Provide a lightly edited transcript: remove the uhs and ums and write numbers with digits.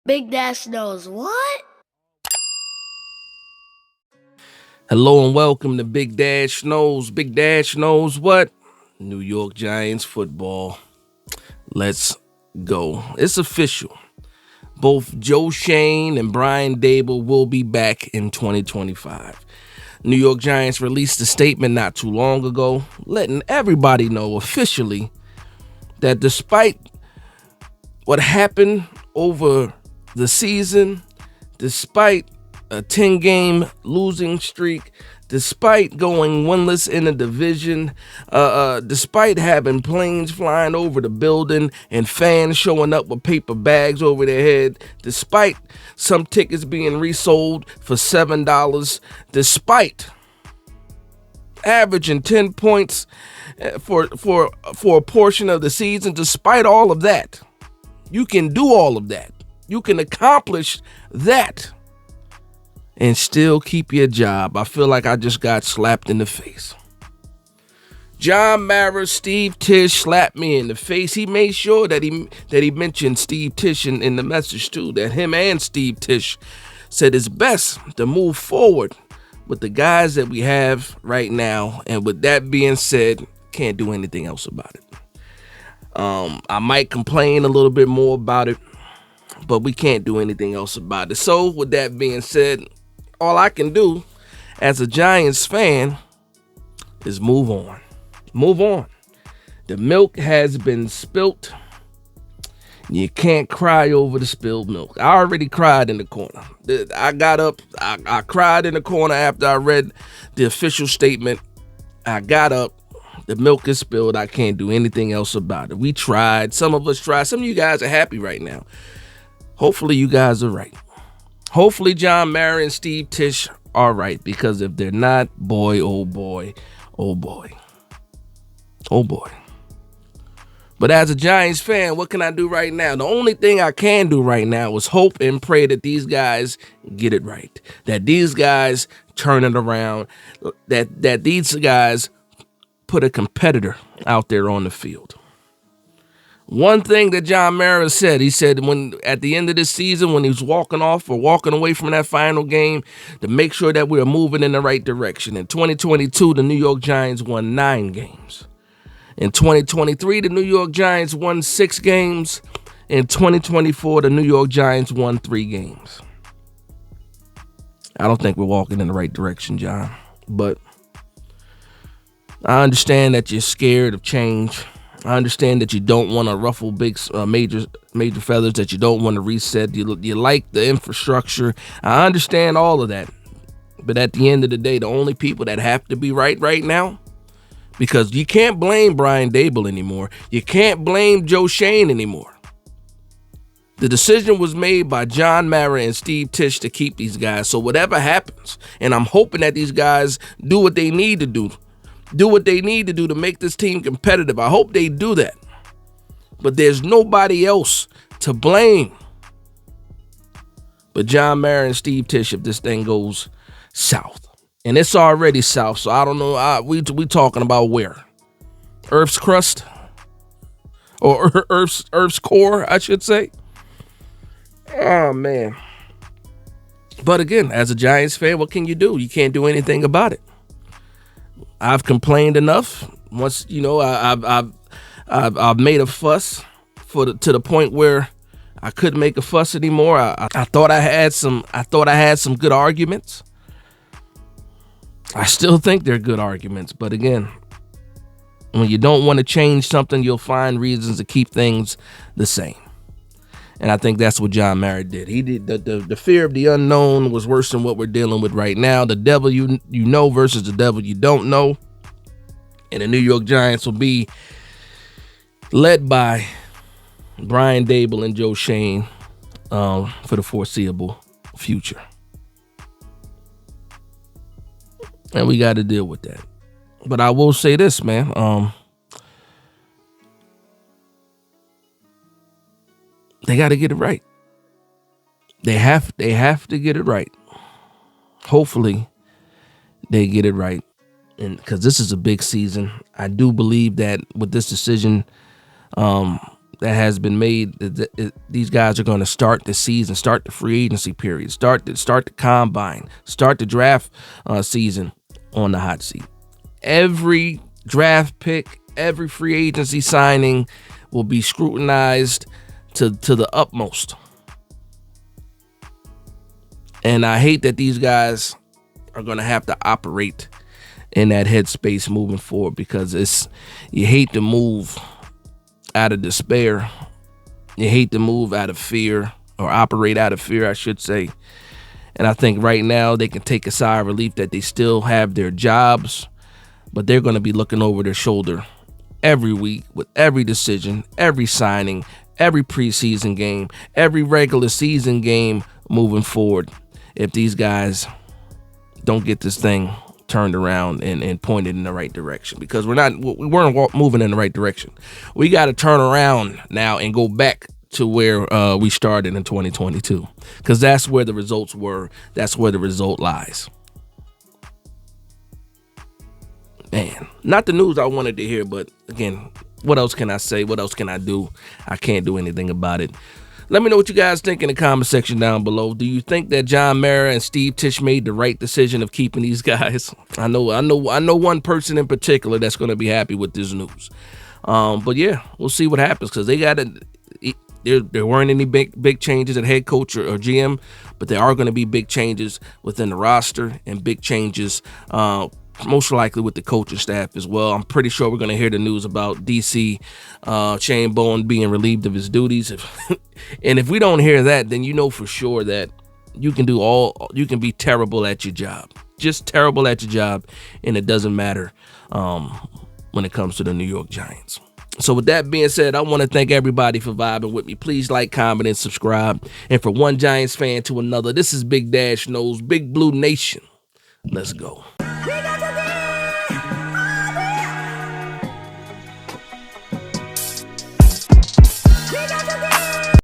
Big Dash knows what? Hello and welcome to Big Dash Knows. Big Dash knows what? New York Giants football. Let's go. It's official. Both Joe Schoen and Brian Daboll will be back in 2025. New York Giants released a statement not too long ago, letting everybody know officially that despite what happened over the season, despite a 10-game losing streak, despite going winless in the division, despite having planes flying over the building and fans showing up with paper bags over their head, despite some tickets being resold for $7, despite averaging 10 points for a portion of the season, despite all of that, you can do all of that. You can accomplish that and still keep your job. I feel like I just got slapped in the face. John Mara, Steve Tisch slapped me in the face. He made sure that he mentioned Steve Tisch in the message too, that him and Steve Tisch said it's best to move forward with the guys that we have right now. And with that being said, can't do anything else about it. I might complain a little bit more about it, but we can't do anything else about it. So with that being said, all I can do as a Giants fan is move on. Move on. The milk has been spilt. You can't cry over the spilled milk. I already cried in the corner. I got up. I cried in the corner after I read the official statement. I got up. The milk is spilled. I can't do anything else about it. We tried. Some of us tried. Some of you guys are happy right now. Hopefully you guys are right. Hopefully John Mara and Steve Tisch are right, because if they're not, boy, oh boy, oh boy, oh boy. But as a Giants fan, what can I do right now? The only thing I can do right now is hope and pray that these guys get it right, that these guys turn it around, that these guys put a competitor out there on the field. One thing that John Mara said, he said when at the end of this season, when he was walking off or walking away from that final game, to make sure that we are moving in the right direction. In 2022, the New York Giants won 9 games. In 2023, the New York Giants won 6 games. In 2024, the New York Giants won 3 games. I don't think we're walking in the right direction, John. But I understand that you're scared of change. I understand that you don't want to ruffle big major feathers, that you don't want to reset. You like the infrastructure. I understand all of that. But at the end of the day, the only people that have to be right now, because you can't blame Brian Daboll anymore. You can't blame Joe Schoen anymore. The decision was made by John Mara and Steve Tisch to keep these guys. So whatever happens, and I'm hoping that these guys do what they need to do. Do what they need to do to make this team competitive. I hope they do that. But there's nobody else to blame but John Mara and Steve Tisch if this thing goes south. And it's already south, so I don't know. We talking about where? Earth's crust? Or Earth's core, I should say. Oh, man. But again, as a Giants fan, what can you do? You can't do anything about it. I've complained enough. Once I've made a fuss to the point where I couldn't make a fuss anymore. I thought I had some good arguments. I still think they're good arguments, but again, when you don't want to change something, you'll find reasons to keep things the same. And I think that's what John Mara did. He did the fear of the unknown was worse than what we're dealing with right now. The devil you know versus the devil you don't know. And the New York Giants will be led by Brian Daboll and Joe Schoen for the foreseeable future. And we got to deal with that. But I will say this, man. They got to get it right. They have to get it right. Hopefully, they get it right, and because this is a big season, I do believe that with this decision, that has been made. These guys are going to start the season, start the free agency period, start the combine, start the draft season on the hot seat. Every draft pick, every free agency signing will be scrutinized to the utmost. And I hate that these guys are going to have to operate in that headspace moving forward, because you hate to move out of despair. You hate to move out of fear, or operate out of fear, I should say. And I think right now they can take a sigh of relief that they still have their jobs, but they're going to be looking over their shoulder every week with every decision, every signing, every preseason game, every regular season game moving forward, if these guys don't get this thing turned around and pointed in the right direction, because we weren't moving in the right direction. We got to turn around now and go back to where we started in 2022, because that's where the results were. That's where the result lies. Man, not the news I wanted to hear, but again, what else can I say? What else can I do? I can't do anything about it. Let me know what you guys think in the comment section down below. Do you think that John Mara and Steve Tisch made the right decision of keeping these guys? I know one person in particular that's going to be happy with this news. But yeah, we'll see what happens, because there weren't any big changes at head coach or GM, but there are going to be big changes within the roster, and big changes most likely with the coaching staff as well. I'm pretty sure we're going to hear the news about DC Shane Bowen being relieved of his duties. And if we don't hear that, then you know for sure that you can be terrible at your job. Just terrible at your job, and it doesn't matter when it comes to the New York Giants. So with that being said, I want to thank everybody for vibing with me. Please like, comment, and subscribe. And for one Giants fan to another, this is Big Dash Knows, Big Blue Nation. Let's go.